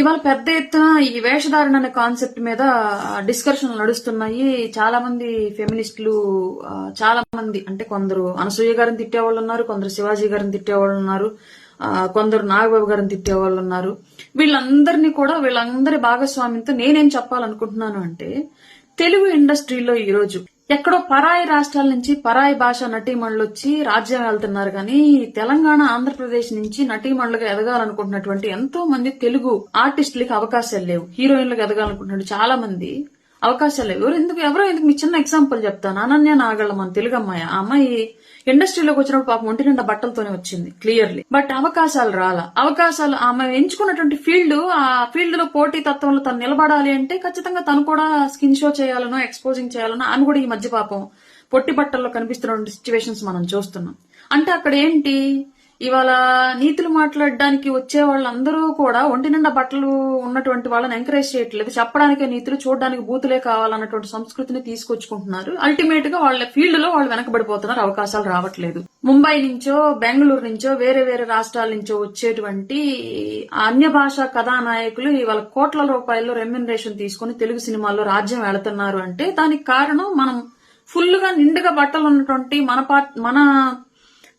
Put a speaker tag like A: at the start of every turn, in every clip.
A: ఇవాళ పెద్ద ఎత్తున ఈ వేషధారణ అనే కాన్సెప్ట్ మీద డిస్కషన్లు నడుస్తున్నాయి. చాలా మంది ఫెమినిస్టులు, చాలా మంది అంటే కొందరు అనసూయ గారిని తిట్టేవాళ్ళు ఉన్నారు, కొందరు శివాజీ గారిని తిట్టేవాళ్ళు ఉన్నారు, కొందరు నాగబాబు గారిని తిట్టేవాళ్ళు ఉన్నారు. వీళ్ళందరి భాగస్వామ్యంతో నేనేం చెప్పాలనుకుంటున్నాను అంటే, తెలుగు ఇండస్ట్రీలో ఈరోజు ఎక్కడో పరాయి రాష్ట్రాల నుంచి పరాయి భాష నటీమణులు వచ్చి రాజ్యం వెళ్తున్నారు కానీ తెలంగాణ, ఆంధ్రప్రదేశ్ నుంచి నటీమణులుగా ఎదగాలనుకుంటున్నటువంటి ఎంతో మంది తెలుగు ఆర్టిస్టులకి అవకాశాలు లేవు. హీరోయిన్లకు ఎదగాలనుకుంటున్నట్టు చాలా మంది అవకాశాలు లేవు. ఎవరో ఎందుకు మీ చిన్న ఎగ్జాంపుల్ చెప్తాను. అనన్య నాగళ్ళ, మన తెలుగు అమ్మాయి. ఆ అమ్మాయి ఇండస్ట్రీలోకి వచ్చినప్పుడు పాపం ఒంటి నిండా బట్టలతోనే వచ్చింది క్లియర్లీ. బట్ అవకాశాలు అవకాశాలు ఆమె ఎంచుకున్నటువంటి ఆ ఫీల్డ్ లో పోటీ తత్వంలో తను నిలబడాలి అంటే ఖచ్చితంగా తను కూడా స్కిన్ షో చేయాలనో, ఎక్స్పోజింగ్ చేయాలనో. ఆమె కూడా ఈ మధ్య పాపం పొట్టి బట్టల్లో కనిపిస్తున్న సిచ్యువేషన్స్ మనం చూస్తున్నాం. అంటే అక్కడ ఏంటి, ఇవాళ నీతులు మాట్లాడడానికి వచ్చే వాళ్ళందరూ కూడా ఒంటి నిండా బట్టలు ఉన్నటువంటి వాళ్ళని ఎంకరేజ్ చేయట్లేదు. చెప్పడానికే నీతులు, చూడడానికి బూతులే కావాలన్నటువంటి సంస్కృతిని తీసుకొచ్చుకుంటున్నారు. అల్టిమేట్ గా వాళ్ళ ఫీల్డ్ లో వాళ్ళు వెనకబడిపోతున్నారు, అవకాశాలు రావట్లేదు. ముంబై నుంచో, బెంగళూరు నుంచో, వేరే వేరే రాష్ట్రాల నుంచో వచ్చేటువంటి అన్య భాషా కథానాయకులు ఇవాళ కోట్ల రూపాయల్లో రెమ్యునరేషన్ తీసుకుని తెలుగు సినిమాల్లో రాజ్యం వెళుతున్నారు అంటే దానికి కారణం మనం ఫుల్ గా నిండుగా బట్టలు ఉన్నటువంటి మన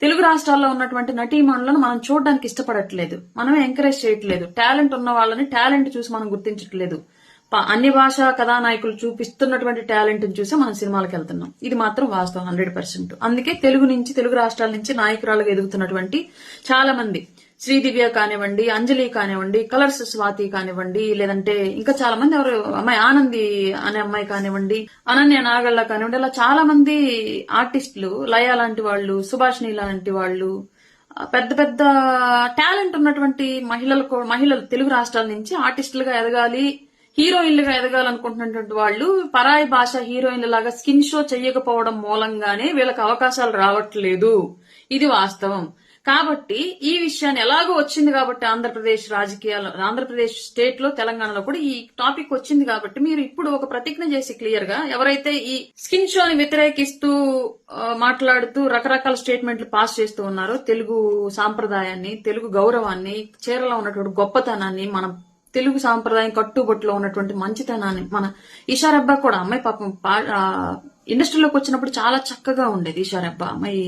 A: తెలుగు రాష్ట్రాల్లో ఉన్నటువంటి నటీమణులను మనం చూడడానికి ఇష్టపడట్లేదు, మనమే ఎంకరేజ్ చేయట్లేదు. టాలెంట్ ఉన్న వాళ్ళని టాలెంట్ చూసి మనం గుర్తించట్లేదు. అన్ని భాషా కథానాయకులు చూపిస్తున్నటువంటి టాలెంట్ చూసి మనం సినిమాలకు వెళ్తున్నాం. ఇది మాత్రం వాస్తవం 100%. అందుకే తెలుగు రాష్ట్రాల నుంచి నాయకురాలుగా ఎదుగుతున్నటువంటి చాలా మంది, శ్రీదివ్య కానివ్వండి, అంజలి కానివ్వండి, కలర్స్ స్వాతి కానివ్వండి, లేదంటే ఇంకా చాలా మంది, అమ్మాయి ఆనంది అనే అమ్మాయి కానివ్వండి, అనన్య నాగళ్ళ కానివ్వండి, ఇలా చాలా మంది ఆర్టిస్టులు, లయ లాంటి వాళ్ళు, సుభాష్ని లాంటి వాళ్ళు, పెద్ద పెద్ద టాలెంట్ ఉన్నటువంటి మహిళలు తెలుగు రాష్ట్రాల నుంచి ఆర్టిస్టులుగా ఎదగాలి, హీరోయిన్లుగా ఎదగాలనుకుంటున్నటువంటి వాళ్ళు పరాయి భాష హీరోయిన్ల లాగా స్కిన్ షో చెయ్యకపోవడం మూలంగానే వీళ్ళకి అవకాశాలు రావట్లేదు. ఇది వాస్తవం. కాబట్టి ఈ విషయాన్ని ఎలాగో వచ్చింది కాబట్టి ఆంధ్రప్రదేశ్ స్టేట్ లో, తెలంగాణలో కూడా ఈ టాపిక్ వచ్చింది కాబట్టి మీరు ఇప్పుడు ఒక ప్రతిజ్ఞ చేసి క్లియర్ గా, ఎవరైతే ఈ స్కిన్ షోని వ్యతిరేకిస్తూ మాట్లాడుతూ రకరకాల స్టేట్మెంట్లు పాస్ చేస్తూ ఉన్నారో, తెలుగు సాంప్రదాయాన్ని, తెలుగు గౌరవాన్ని, చీరలో ఉన్నటువంటి గొప్పతనాన్ని, మన తెలుగు సాంప్రదాయం కట్టుబొట్టులో ఉన్నటువంటి మంచితనాన్ని, మన ఈషారబ్బా కూడా, అమ్మాయి పాపం ఇండస్ట్రీలోకి వచ్చినప్పుడు చాలా చక్కగా ఉండేది. ఈషారబ్బా అమ్మాయి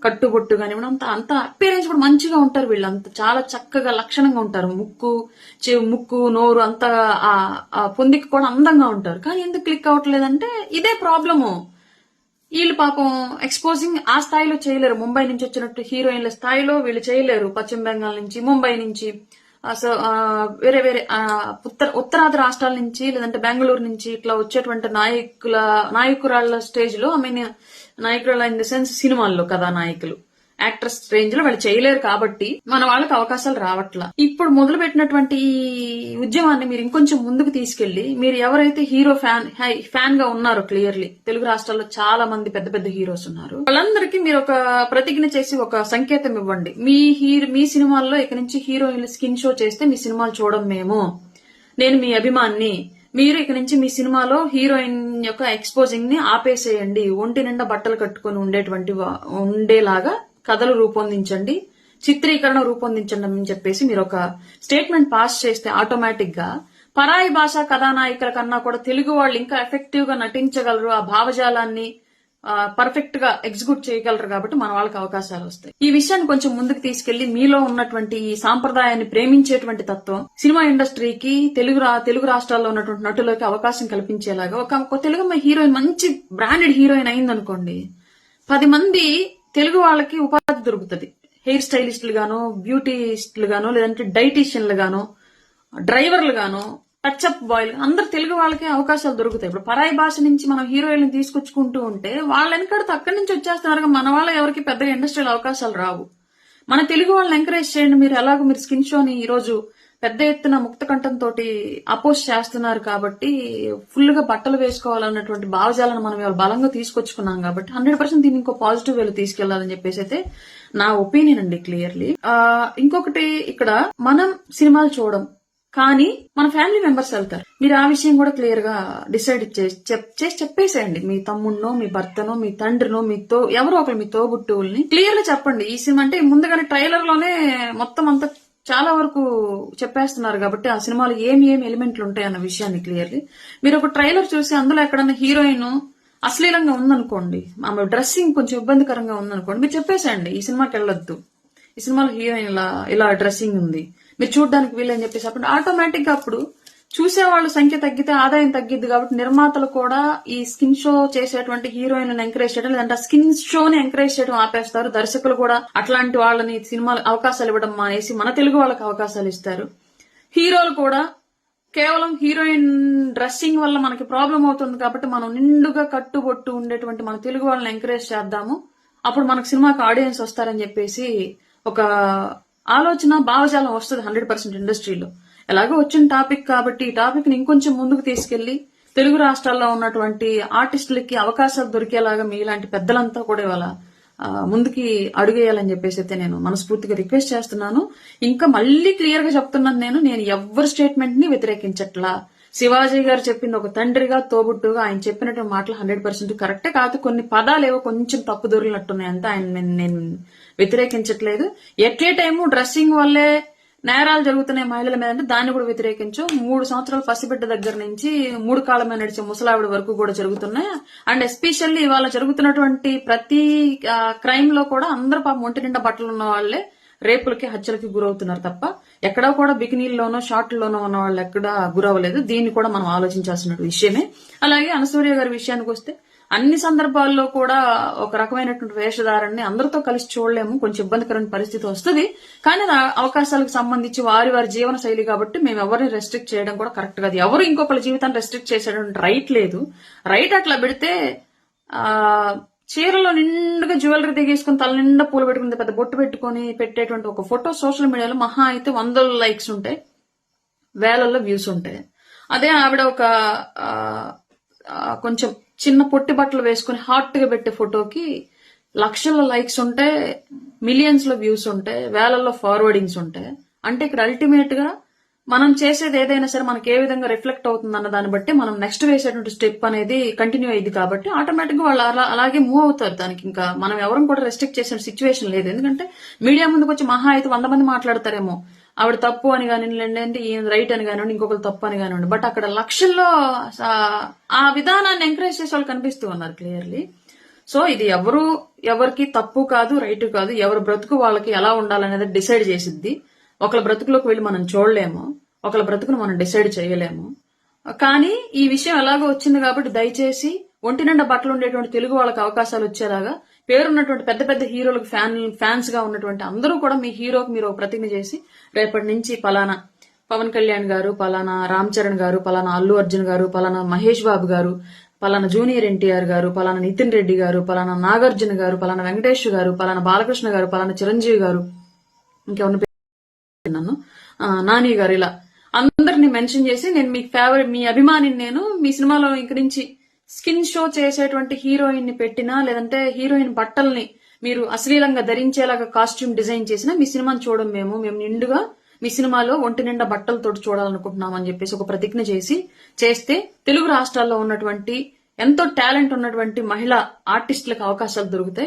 A: కట్టుబొట్టు కానివ్వడం, అంత అపీరెన్స్ కూడా మంచిగా ఉంటారు. వీళ్ళంతా చాలా చక్కగా లక్షణంగా ఉంటారు. ముక్కు నోరు అంతా పొందికి కూడా అందంగా ఉంటారు. కానీ ఎందుకు క్లిక్ అవ్వట్లేదంటే ఇదే ప్రాబ్లము. వీళ్ళు పాపం ఎక్స్పోజింగ్ ఆ స్థాయిలో చేయలేరు. ముంబై నుంచి వచ్చినట్టు హీరోయిన్ల స్థాయిలో వీళ్ళు చేయలేరు. పశ్చిమ బెంగాల్ నుంచి, ముంబై నుంచి, వేరే వేరే ఉత్తరాది రాష్ట్రాల నుంచి, లేదంటే బెంగళూరు నుంచి ఇట్లా వచ్చేటువంటి నాయకురాళ్ల స్టేజ్ లో, నాయకురాల ఇన్ ద సెన్స్ సినిమాల్లో కథానాయకులు, యాక్ట్రెస్ రేంజ్ లో వాళ్ళు చేయలేరు. కాబట్టి మన వాళ్ళకి అవకాశాలు రావట్లా. ఇప్పుడు మొదలు పెట్టినటువంటి ఈ ఉద్యమాన్ని మీరు ఇంకొంచెం ముందుకు తీసుకెళ్లి, మీరు ఎవరైతే హీరో ఫ్యాన్ గా ఉన్నారో, క్లియర్లీ తెలుగు రాష్ట్రాల్లో చాలా మంది పెద్ద పెద్ద హీరోస్ ఉన్నారు, వాళ్ళందరికీ మీరు ఒక ప్రతిజ్ఞ చేసి ఒక సంకేతం ఇవ్వండి. మీ సినిమాల్లో ఇక నుంచి హీరోయిన్లు స్కిన్ షో చేస్తే మీ సినిమాలు చూడం మేము, నేను మీ అభిమాన్ని, మీరు ఇక నుంచి మీ సినిమాలో హీరోయిన్ యొక్క ఎక్స్పోజింగ్ ని ఆపేసేయండి, ఒంటి నిండా బట్టలు కట్టుకుని ఉండేలాగా కథలు రూపొందించండి, చిత్రీకరణ రూపొందించండి అని చెప్పేసి మీరు ఒక స్టేట్మెంట్ పాస్ చేస్తే ఆటోమేటిక్ గా పరాయి భాషా కథానాయకుల కన్నా కూడా తెలుగు వాళ్ళు ఇంకా ఎఫెక్టివ్ గా నటించగలరు, ఆ భావజాలాన్ని పర్ఫెక్ట్ గా ఎగ్జిక్యూట్ చేయగలరు. కాబట్టి మన వాళ్ళకి అవకాశాలు వస్తాయి. ఈ విషయాన్ని కొంచెం ముందుకు తీసుకెళ్లి మీలో ఉన్నటువంటి ఈ సాంప్రదాయాన్ని ప్రేమించేటువంటి తత్వం సినిమా ఇండస్ట్రీకి, తెలుగు రాష్ట్రాల్లో ఉన్నటువంటి నటులకి అవకాశం కల్పించేలాగా ఒక తెలుగు హీరోయిన్ మంచి బ్రాండెడ్ హీరోయిన్ అయిందనుకోండి, 10 మంది తెలుగు వాళ్ళకి ఉపాధి దొరుకుతుంది. హెయిర్ స్టైలిస్టులు గానో, బ్యూటీస్టులు గానో, లేదంటే డైటీషియన్లు గానో, డ్రైవర్లు గానో, టచ్అప్ బాయ్లు, అందరు తెలుగు వాళ్ళకే అవకాశాలు దొరుకుతాయి. ఇప్పుడు పరాయి భాష నుంచి మనం హీరోయిన్లు తీసుకొచ్చుకుంటూ ఉంటే వాళ్ళ వెనకడితే అక్కడి నుంచి వచ్చేస్తున్నారు. మన వాళ్ళ ఎవరికి పెద్దగా ఇండస్ట్రీలో అవకాశాలు రావు. మన తెలుగు వాళ్ళని ఎంకరేజ్ చేయండి. మీరు ఎలాగో మీరు స్కిన్ షోని ఈ రోజు పెద్ద ఎత్తున ముక్త కంఠంతో అపోజ్ చేస్తున్నారు కాబట్టి, ఫుల్ గా బట్టలు వేసుకోవాలన్నటువంటి భావజాలను మనం ఇవాళ బలంగా తీసుకొచ్చుకున్నాం కాబట్టి 100% దీన్ని ఇంకో పాజిటివ్ వేలో తీసుకెళ్లాలని చెప్పేసి అయితే నా ఒపీనియన్ అండి, క్లియర్లీ. ఇంకొకటి, ఇక్కడ మనం సినిమాలు చూడం కానీ మన ఫ్యామిలీ మెంబర్స్ వెళ్తారు. మీరు ఆ విషయం కూడా క్లియర్ గా డిసైడ్ చేసి చెప్పేసేయండి. మీ తమ్ముడినో, మీ భర్తనో, మీ తండ్రినో, ఎవరో ఒకరు మీ తోబుట్టువుల్ని క్లియర్ గా చెప్పండి. ఈ సినిమా అంటే ముందుగానే ట్రైలర్ లోనే మొత్తం అంతా చాలా వరకు చెప్పేస్తున్నారు కాబట్టి ఆ సినిమాలో ఏమి ఎలిమెంట్లు ఉంటాయి అన్న విషయాన్ని క్లియర్లీ మీరు ఒక ట్రైలర్ చూసి అందులో ఎక్కడన్నా హీరోయిన్ అశ్లీలంగా ఉందనుకోండి, ఆమె డ్రెస్సింగ్ కొంచెం ఇబ్బందికరంగా ఉందనుకోండి, మీరు చెప్పేసేయండి ఈ సినిమాకి వెళ్ళొద్దు, ఈ సినిమాలో హీరోయిన్ ఇలా డ్రెస్సింగ్ ఉంది, మీరు చూడడానికి వీలని చెప్పేసి అప్పుడు ఆటోమేటిక్ గా అప్పుడు చూసేవాళ్ళ సంఖ్య తగ్గితే ఆదాయం తగ్గిద్ది. కాబట్టి నిర్మాతలు కూడా ఈ స్కిన్ షో చేసేటువంటి హీరోయిన్ ఎంకరేజ్ చేయడం, లేదంటే స్కిన్ షోని ఎంకరేజ్ చేయడం ఆపేస్తారు. దర్శకులు కూడా అట్లాంటి వాళ్ళని సినిమాలు అవకాశాలు ఇవ్వడం మానేసి మన తెలుగు వాళ్ళకి అవకాశాలు ఇస్తారు. హీరోలు కూడా కేవలం హీరోయిన్ డ్రెస్సింగ్ వల్ల మనకి ప్రాబ్లం అవుతుంది కాబట్టి మనం నిండుగా కట్టుబొట్టు ఉండేటువంటి మన తెలుగు వాళ్ళని ఎంకరేజ్ చేద్దాము, అప్పుడు మనకు సినిమాకి ఆడియన్స్ వస్తారని చెప్పేసి ఒక ఆలోచన భావజాలం వస్తుంది 100% ఇండస్ట్రీలో. ఎలాగో వచ్చిన టాపిక్ కాబట్టి ఈ టాపిక్ ని ఇంకొంచెం ముందుకు తీసుకెళ్లి తెలుగు రాష్ట్రాల్లో ఉన్నటువంటి ఆర్టిస్టులకి అవకాశాలు దొరికేలాగా మీలాంటి పెద్దలంతా కూడా ఇవాళ ముందుకి అడుగేయాలని చెప్పేసి అయితే నేను మనస్ఫూర్తిగా రిక్వెస్ట్ చేస్తున్నాను. ఇంకా మళ్ళీ క్లియర్ గా చెప్తున్నాను, నేను ఎవరి స్టేట్మెంట్ ని వ్యతిరేకించట్లా. శివాజీ గారు చెప్పింది ఒక తండ్రిగా తోబుట్టుగా ఆయన చెప్పినటువంటి మాటలు 100% కరెక్టే. కాదు కొన్ని పదాలు ఏవో కొంచెం తప్పు దొరికినట్టున్నాయి అంతే, ఆయన నేను వ్యతిరేకించట్లేదు. ఎట్ ఏ టైము డ్రెస్సింగ్ వల్లే నేరాలు జరుగుతున్నాయి మహిళల మీద అంటే దాన్ని కూడా వ్యతిరేకించు. 3 సంవత్సరాల పసిబిడ్డ దగ్గర నుంచి 3 కాళ్ళ మీద నడిచే ముసలావిడ వరకు కూడా జరుగుతున్నాయి. అండ్ ఎస్పెషల్లీ ఇవాళ జరుగుతున్నటువంటి ప్రతి క్రైమ్ లో కూడా అందరూ పాపం ఒంటి నిండా బట్టలు ఉన్న వాళ్లే రేపులకి హత్యలకి గురవుతున్నారు తప్ప ఎక్కడా కూడా బికినీల్లోనో షార్ట్లోనో ఉన్న వాళ్ళు ఎక్కడా గురవ్వలేదు. దీన్ని కూడా మనం ఆలోచించాల్సిన విషయమే. అలాగే అనసూయ గారి విషయానికి వస్తే అన్ని సందర్భాల్లో కూడా ఒక రకమైనటువంటి వేషధారాన్ని అందరితో కలిసి చూడలేము, కొంచెం ఇబ్బందికరమైన పరిస్థితి వస్తుంది. కానీ అవకాశాలకు సంబంధించి వారి జీవన శైలి కాబట్టి మేము ఎవరిని రెస్ట్రిక్ట్ చేయడం కూడా కరెక్ట్ కాదు. ఎవరు ఇంకొకరి జీవితాన్ని రెస్ట్రిక్ట్ చేసేటువంటి రైట్ లేదు. రైట్ అట్లా పెడితే చీరలో నిండుగా జ్యువెలరీ దిగేసుకుని తల నిండా పూలు పెట్టుకుని పెద్ద బొట్టు పెట్టుకుని పెట్టేటువంటి ఒక ఫోటో సోషల్ మీడియాలో మహా అయితే 100 లైక్స్ ఉంటాయి, వేలల్లో వ్యూస్ ఉంటాయి. అదే ఆవిడ ఒక కొంచెం చిన్న పొట్టి బట్టలు వేసుకుని హాట్ గా పెట్టే ఫోటోకి లక్షల లైక్స్ ఉంటాయి, మిలియన్స్ లో వ్యూస్ ఉంటాయి, వేలల్లో ఫార్వర్డింగ్స్ ఉంటాయి. అంటే ఇక్కడ అల్టిమేట్ గా మనం చేసేది ఏదైనా సరే మనకి ఏ విధంగా రిఫ్లెక్ట్ అవుతుంది అన్న దాన్ని బట్టి మనం నెక్స్ట్ వేసేటువంటి స్టెప్ అనేది కంటిన్యూ అయ్యింది. కాబట్టి ఆటోమేటిక్ గా వాళ్ళు అలాగే మూవ్ అవుతారు. దానికి ఇంకా మనం ఎవరం కూడా రెస్ట్రిక్ట్ చేసిన సిచ్యువేషన్ లేదు. ఎందుకంటే మీడియా ముందుకు వచ్చి మహా అయితే 100 మంది మాట్లాడతారేమో ఆవిడ తప్పు అని కానివ్వండి, అంటే ఈయన రైట్ అని కానివ్వండి, ఇంకొకరు తప్పు అని కానివ్వండి. బట్ అక్కడ లక్షల్లో ఆ విధానాన్ని ఎంకరేజ్ చేసే వాళ్ళు కనిపిస్తూ ఉన్నారు క్లియర్లీ. సో ఇది ఎవరికి తప్పు కాదు, రైట్ కాదు. ఎవరి బ్రతుకు వాళ్ళకి ఎలా ఉండాలనేది డిసైడ్ చేసిద్ది. ఒకళ్ళ బ్రతుకులోకి వెళ్ళి మనం చూడలేము, ఒకళ్ళ బ్రతుకును మనం డిసైడ్ చేయలేము. కానీ ఈ విషయం ఎలాగో వచ్చింది కాబట్టి దయచేసి ఒంటి నిండా బట్టలు ఉండేటువంటి తెలుగు వాళ్ళకి అవకాశాలు వచ్చేలాగా పేరున్నటువంటి పెద్ద పెద్ద హీరోలకు ఫ్యాన్స్ గా ఉన్నటువంటి అందరూ కూడా మీ హీరోకి మీరు ప్రతిజ్ఞ చేసి రేపటి నుంచి పలానా పవన్ కళ్యాణ్ గారు, పలానా రామ్ చరణ్ గారు, పలానా అల్లు అర్జున్ గారు, పలానా మహేష్ బాబు గారు, పలానా జూనియర్ ఎన్టీఆర్ గారు, పలానా నితిన్ రెడ్డి గారు, పలానా నాగార్జున గారు, పలానా వెంకటేష్ గారు, పలానా బాలకృష్ణ గారు, పలానా చిరంజీవి గారు, ఇంకెవరిని నన్ను నాని గారు, ఇలా అందరిని మెన్షన్ చేసి నేను మీ ఫేవరెట్ మీ అభిమానిని, నేను మీ సినిమాలో ఇంక నుంచి స్కిన్ షో చేసేటువంటి హీరోయిన్ ని పెట్టినా లేదంటే హీరోయిన్ బట్టల్ని మీరు అశ్లీలంగా ధరించేలాగా కాస్ట్యూమ్ డిజైన్ చేసినా మీ సినిమాని చూడడం మేము నిండుగా మీ సినిమాలో ఒంటి నిండా బట్టలతో చూడాలనుకుంటున్నాం అని చెప్పేసి ఒక ప్రతిజ్ఞ చేస్తే తెలుగు రాష్ట్రాల్లో ఉన్నటువంటి ఎంతో టాలెంట్ ఉన్నటువంటి మహిళా ఆర్టిస్టులకు అవకాశాలు దొరుకుతాయి.